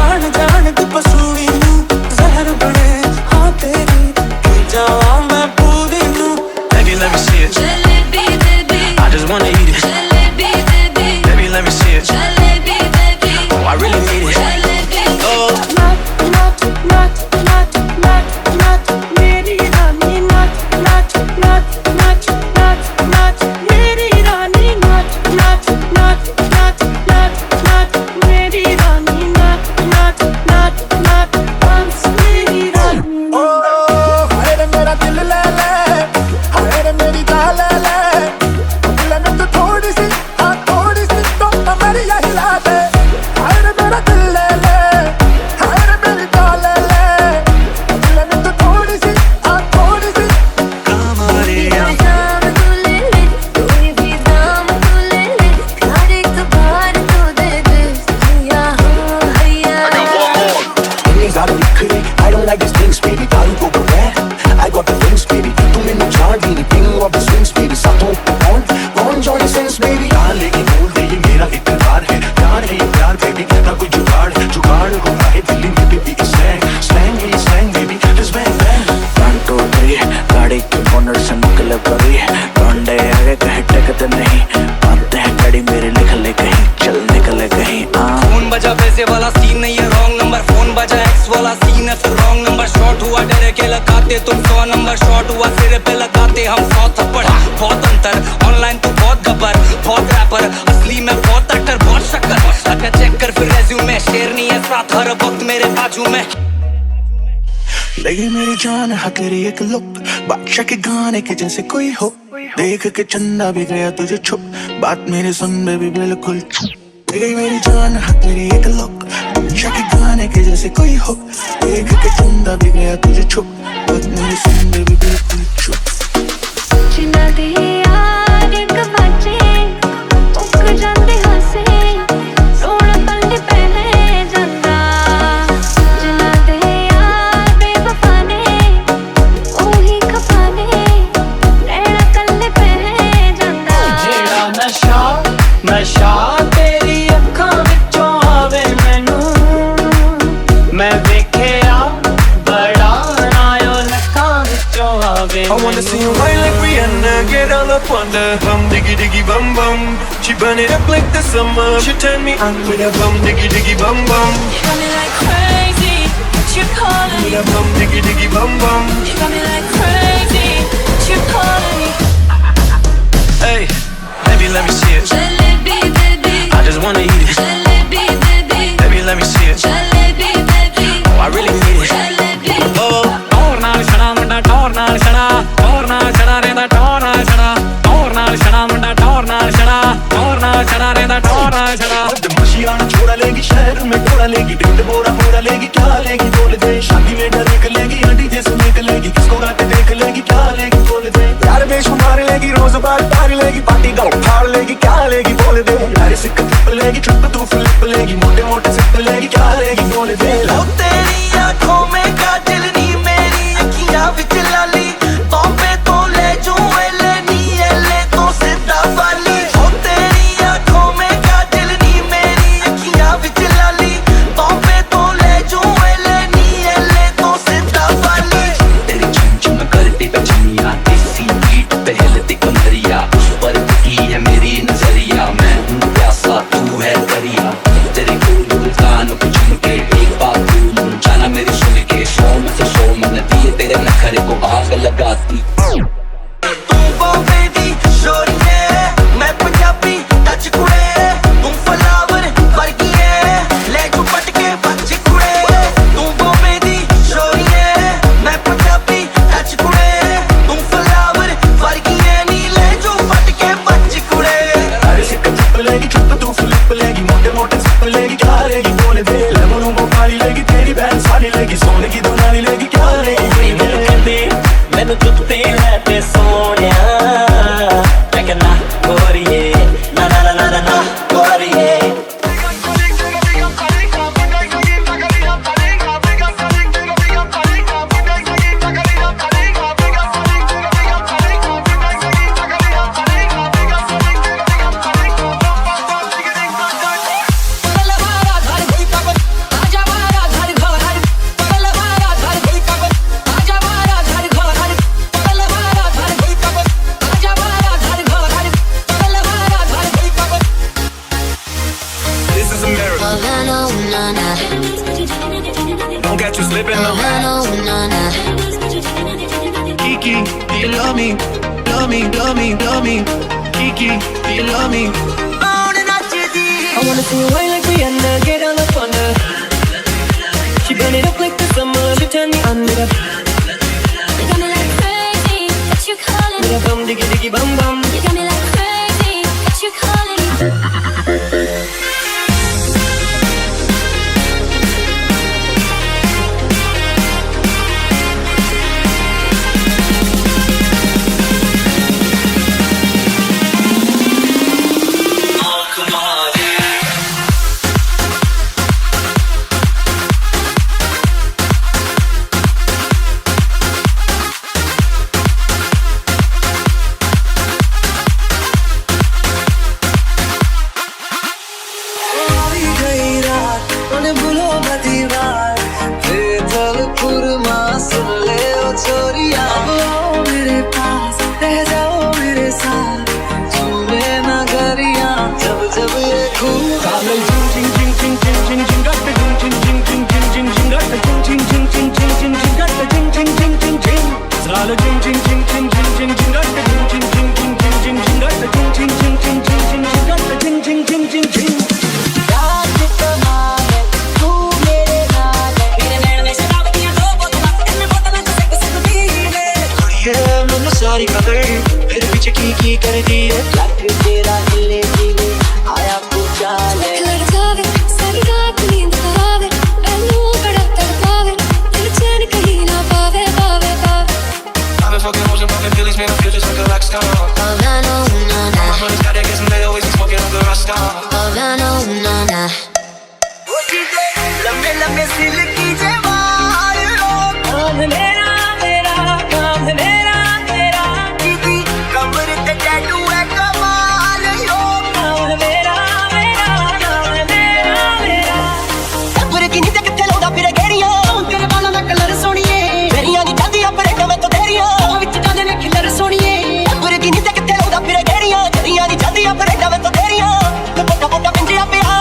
आन जान दी पसूरी नू जहर बने हाँ तेरी की जावा मैं पूरी नू Baby, let me see it. Jalebi baby I just wanna eat it. Jalebi baby Baby, let me see it. Jalebi baby Oh, I really need it. Jalebi Oh, नाच मेरी रानी नाच मेरी रानी नाच मेरी रानी नाच डांस मेरी रानी ओ हाय रे मेरा दिल ले ले हाय रे मेरी जान ले ले दिल में तो थोड़ी सी तो हमारी यही हिला दे हाय रे मेरा दिल ले ले हाय रे मेरी जान ले ले दिल में तो थोड़ी सी Maria. दाम तू ले ले कोई भी दाम तू ले ले हर एक बार तू दे दे हैया हो हैया I don't like these things, baby. Daru go bad. I got the things, baby. तू मैंने चार दी नी पिंग of the swings, baby. साथों पे कौन join sense, baby. यार लेकिन बोल दे ये मेरा इकरार है प्यार है ये प्यार, baby. ना कोई जुगाड़ हो रहा है दिल्ली में, baby. Slang है ये slang, baby. Just bang bang. 1, 2, 3 गाड़ी के बोनट से निकले परी डोंडे आगे कहीं टेकते नहीं आते हैं गाड़ी मेरे निकले कहीं चल निकले कहीं फोन बजा पैसे वाला सीन नहीं है रॉन्ग नंबर फोन बजा एक्स वाला सीन है फिर रॉन्ग नंबर शॉर्ट हुआ डरे के लगाते तुम 100 नंबर शॉर्ट हुआ सिर पे लगाते हम 100 थप्पड़ बहुत अंतर ऑनलाइन तो बहुत गब्बर बहुत रैपर असली में बहुत एक्टर बहुत शक्कर अगर चेक कर फिर रेज्यूमे शेर नहीं है साथ हर वक्त मेरे बाजू में लगी मेरी जान है तेरी एक लुक बादशाह के गाने के जैसे कोई हो देख के चंदा भी गया तुझे छुप बात मेरी सुन बेबी बिल्कुल चुप लगी मेरी जान है तेरी एक लुक बादशाह के गाने के जैसे कोई हो देख के चंदा भी गया तुझे छुप बात मेरी सुन बेबी बिल्कुल चुप जिना दे यार एक बाजे उक जाते हंसे रोना पल्ले पहले जंदा जिना दे यार बेवफा ने ओही खफाने रहना कल्ले पहले जंदा जेड़ा नशा तेरी अखां विचों आवे मैनू मैं वेखिया बड़ा नायो लखां विचों आवे I wanna see you wine like Rihanna, get all up on the bum diggy diggy bum bum. She burn it up like the summer. She turn me on with a bum diggy diggy bum bum. Running like crazy, you're calling me. bum diggy diggy bum bum. You got me like crazy, but you're calling me. Hey, baby, let me see it. Jalebi, baby. I just wanna eat it. Jalebi, baby. Baby, let me see it. Jalebi, baby. Oh, I really need it. Jalebi. Oh, tor naal chana munda, tor naal chana renda, tor naal chana munda, tor naal chana renda, tor naal chana. मशियाना छोड़ा लेगी शहर में घोड़ा लेगी ढूंढ बोरा मोरा लेगी क्या लेगी बोल दे शादी में डर लेगी आंटी जैसे निकलेगी किसको गाते देख लेगी क्या लेगी बोल दे यार बेशुमार लेगी रोज बार पार लेगी पार्टी गाँव फाड़ लेगी क्या लेगी बोल दे यार सिक्का ट्रिप लेगी ट्रिप तू फ्लिप लेगी मोटे मोटे सिप लेगी क्या लेगी बोल दे तेरी आंखों में काजल नी मेरी अखियां विच लाली बॉम्बे तो ले जूं एले नी एले तो सीधा वाली हो तेरी आंखों में काजल नी मेरी अखियां विच लाली बॉम्बे तो ले जूं एले नी एले तो सीधा वाली तेरी चुम चुम करती बचनिया देसी बीट पे हिलती कमरिया उस पर की है मेरी नजरिया मैं हूँ प्यासा तू है दरिया तेरे गुल कानों को चुम के एक बात तू जाना मेरी सुन के सौ में से सौ मन दिए तेरे नखरे को आग लगाती तू बॉम्बे दी शोरी है मैं पंजाबी टच कुड़े तू फ्लावर वर्गी है ले जू पटके बच कुड़े तू बॉम्बे दी शोरी है मैं पंजाबी टच कुड़े तू फ्लावर वर्गी है नी ले जू पटके बच कुड़े यार सिक्का ट्रिप लेगी ट्रिप तू फ्लिप लेगी मोटे मोटे सिप लेगी क्या लेगी बोल दे लेमन को पाली लेगी तेरी बहन साली लेगी सोने की दुनाली लेगी क्या लेगी मैनू चुपते है ते सोनिया मैं कहना गोरिए ना ना ना ना ना ना गोरिए This is America. Don't catch you slipping now. Kiki, do you love me? Love me, love me, love me. Kiki, do you love me? I wanna see you wine like Rihanna, get on up on her. She burn it up like the summer, she turn me on with her. You got me like crazy, but you're calling me. With her bum diggy diggy bum bum. You got me like crazy, but you're calling me. सारी खबर फिर पीछे की कर दी लग तेरा हिले हिले आया पूछा ले लड़कावे सारी रात नींद करावे मैनू बड़ा तड़पावे दिल चैन कहीं ना पावे पावे पावे I've been fucking hoes and popping pillies, man, I feel just like a rock star. Havana, na My na. brothers got that gas and they always be smoking up the Rasta. Havana, na na. लंबे लंबे silkie जवार काम मेरा मेरा काम मेरा तेरा दीदी कमर ते टैटू है कमाल यो काम मेरा मेरा काम मेरा मेरा अपर की नी ते किथे लाउंदा फिर घेरियां तेरे बालों दा कलर सोहणीए मेरियां नी चांदी अपरेटां में तो तेरियां विच जांदे ने खिलर सोहणीए अपर की नी ते किथे लाउंदा फिर घेरियां तेरियां नी चांदी अपरेटां में तो तेरियां ते पोटा पोटा पिंजिया पिया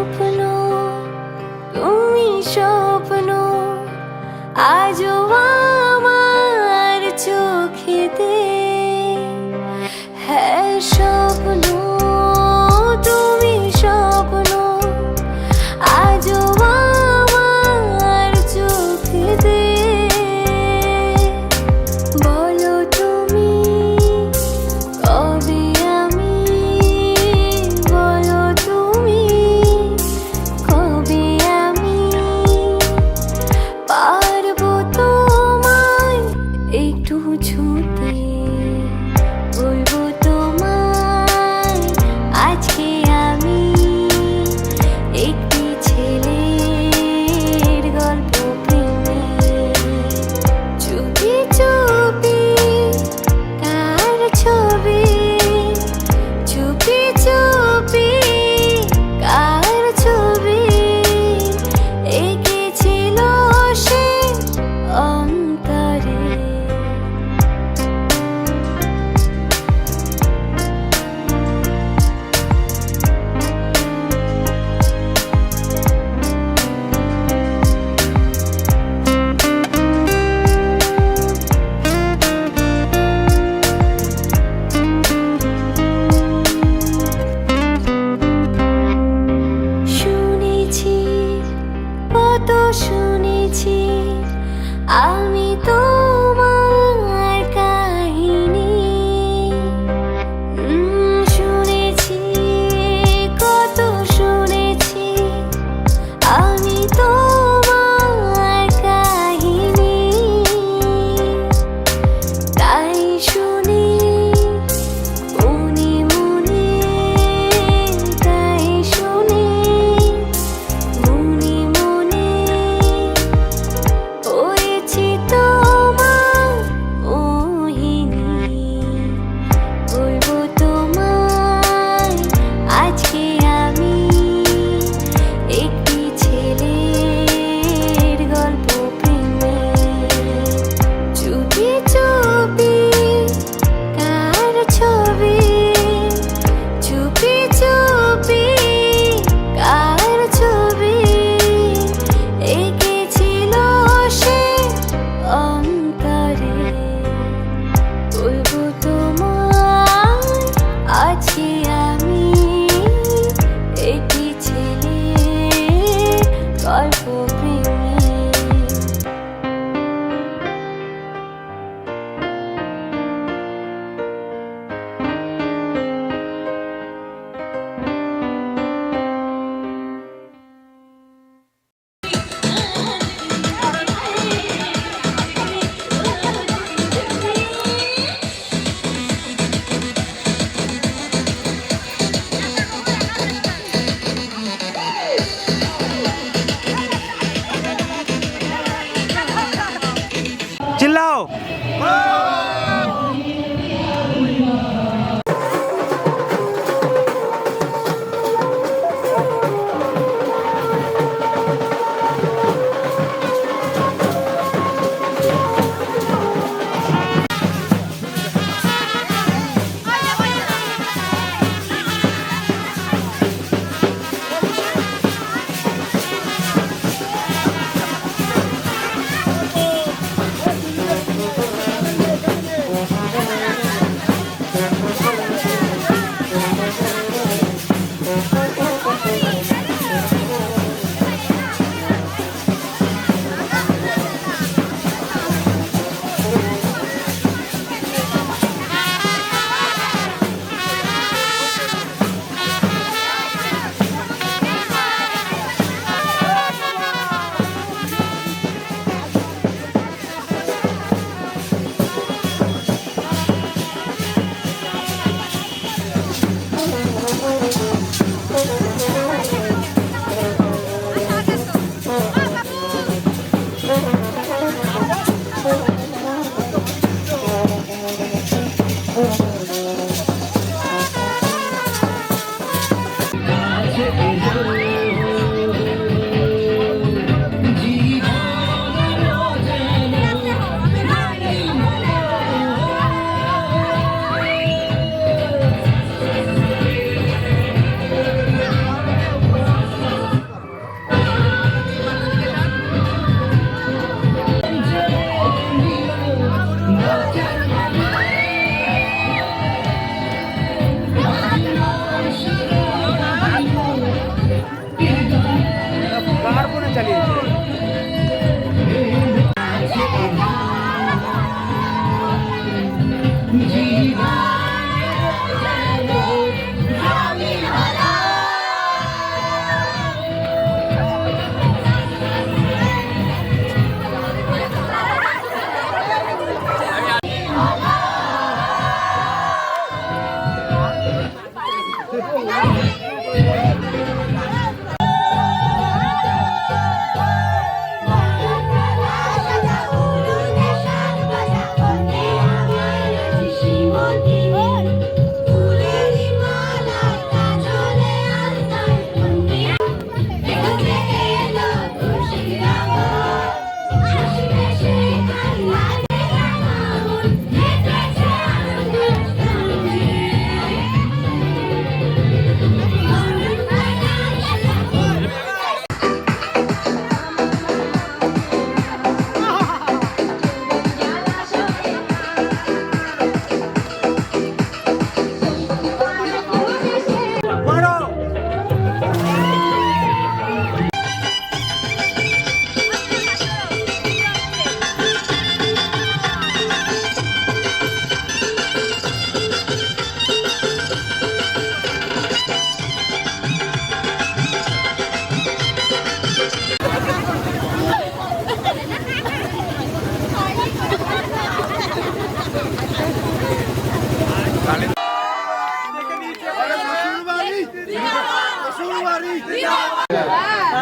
স্বপ্ন তুমি স্বপ্ন আজও আমার চোখেতে হ্যাঁ স্বপ্ন তুমি স্বপ্ন আজও আমার চোখেতে বলো তুমি কবে আমি বলো তুমি কবে আমি পারবো তোমায় একটু ছুতে বলবো তোমায় আজকে আমি একটি ছেলের গল্প প্রেমে চুপি চুপি কার ছবি চুপি চুপি কার ছবি এঁকেছিল সে অন্তরে শুনেছি কত শুনেছি আমি তোমার কাহিনী শুনেছি কত শুনেছি আমি তোমার কাহিনী তাই শুনি মনে মনে তাই শুনি মনে মনে হয়েছি তো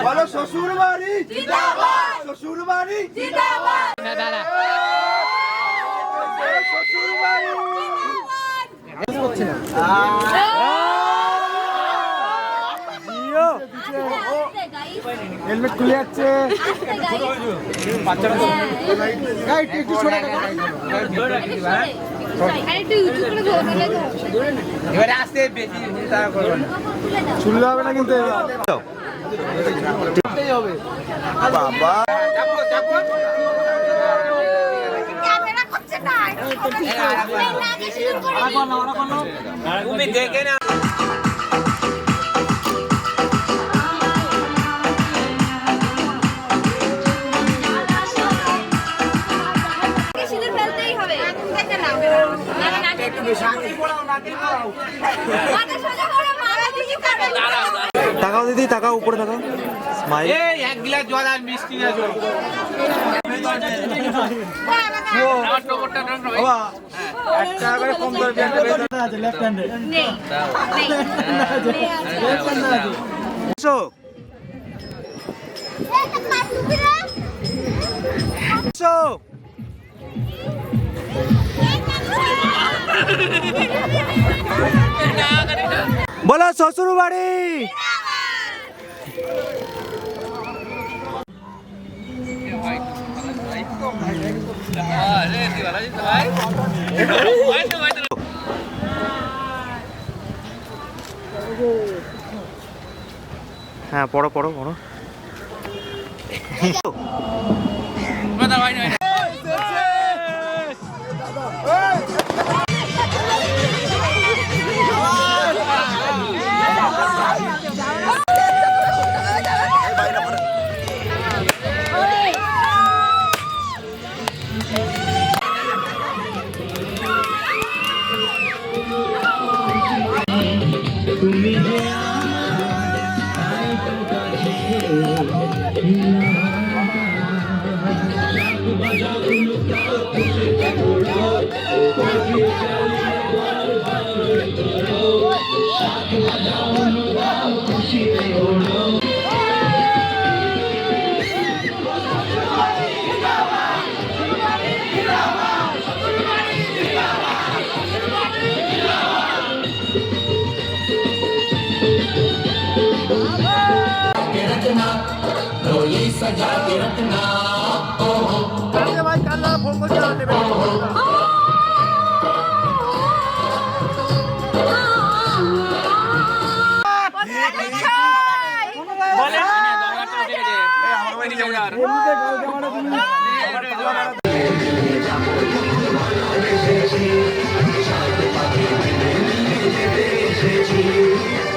বলো শ্বশুর বাড়ি জিন্দাবাদ, শ্বশুর বাড়ি জিন্দাবাদ, শ্বশুর বাড়ি হেলমেট খুলে যাচ্ছে বাচ্চারা একটু ছোট এবারে আসতে বেশি চিন্তা করবেন না। শুনলে হবে না কিন্তু হবে বাবা তুমি দেখে না তাকাও দিদি, তাকাও উপরে, তাকাও স্মাইল। এই এক গ্লাস জল আর মিষ্টি না জল আমার টোকরটা বাবা একটা করে কম করে প্যান্ট আছে লেফট হ্যান্ডে নেই এসো এসো বলো শ্বশুর বাড়ি হ্যাঁ পড়ো পড়ো পড়ো ভাই কান্না ফোন করতে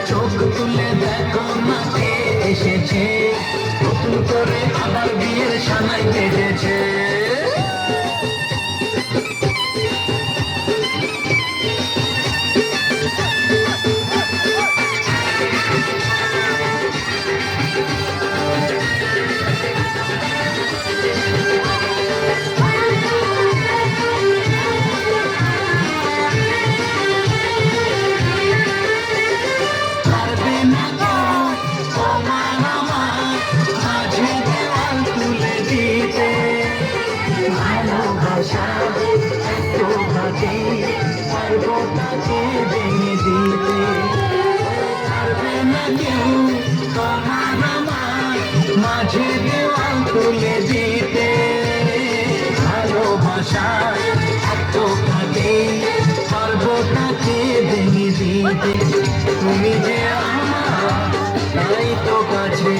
চোখ তুলে দেখো মাঠে এসেছে, নতুন করে আবার বিয়ের সানাই বেজেছে। মাঝে দেওয়াল তুলে দিতে ভালোবাসা এত ভাগে পারবো তাকে ভেঙে দিতে। তুমি যে আমার তাই তো কাছে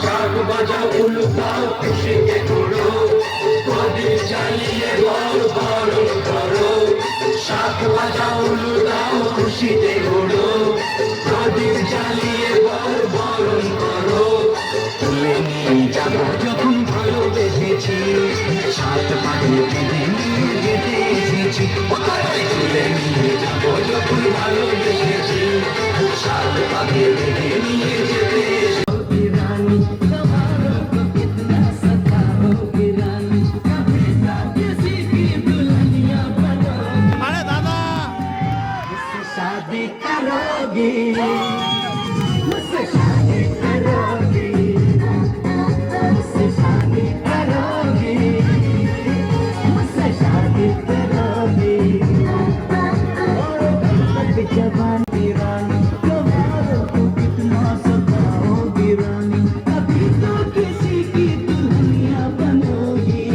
শাক বাজাও উলুকাও খুশিতে করো, প্রদীপ জ্বালিয়ে বল বরণ করো। শাক বাজাও উলুকাও খুশিতে করো, প্রদীপ জ্বালিয়ে বল বরণ করো। তুলে নিয়ে যাবো যখন ভালোবেসেছি, সাত পাখি বেঁধে নিয়ে যেতে এসেছি। তুলে নিয়ে যাবো যখন ভালোবেসেছি, সাত পাখি বেঁধে নিয়ে যেতে এসেছি। शादी करोगे मुझसे शादी करोगी मुझसे शादी करोगी मुझसे शादी करोगी जवानी रानी कमालो तू कितना सताओगी रानी अभी तो किसी की दुनिया बनोगी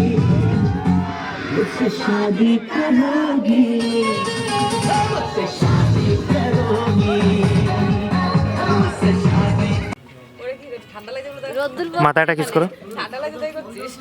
मुझसे शादी करोगी मुझसे शादी करोगी मुझसे शादी মাথাটা কিস করো ঠান্ডা লাগে তাই করছিস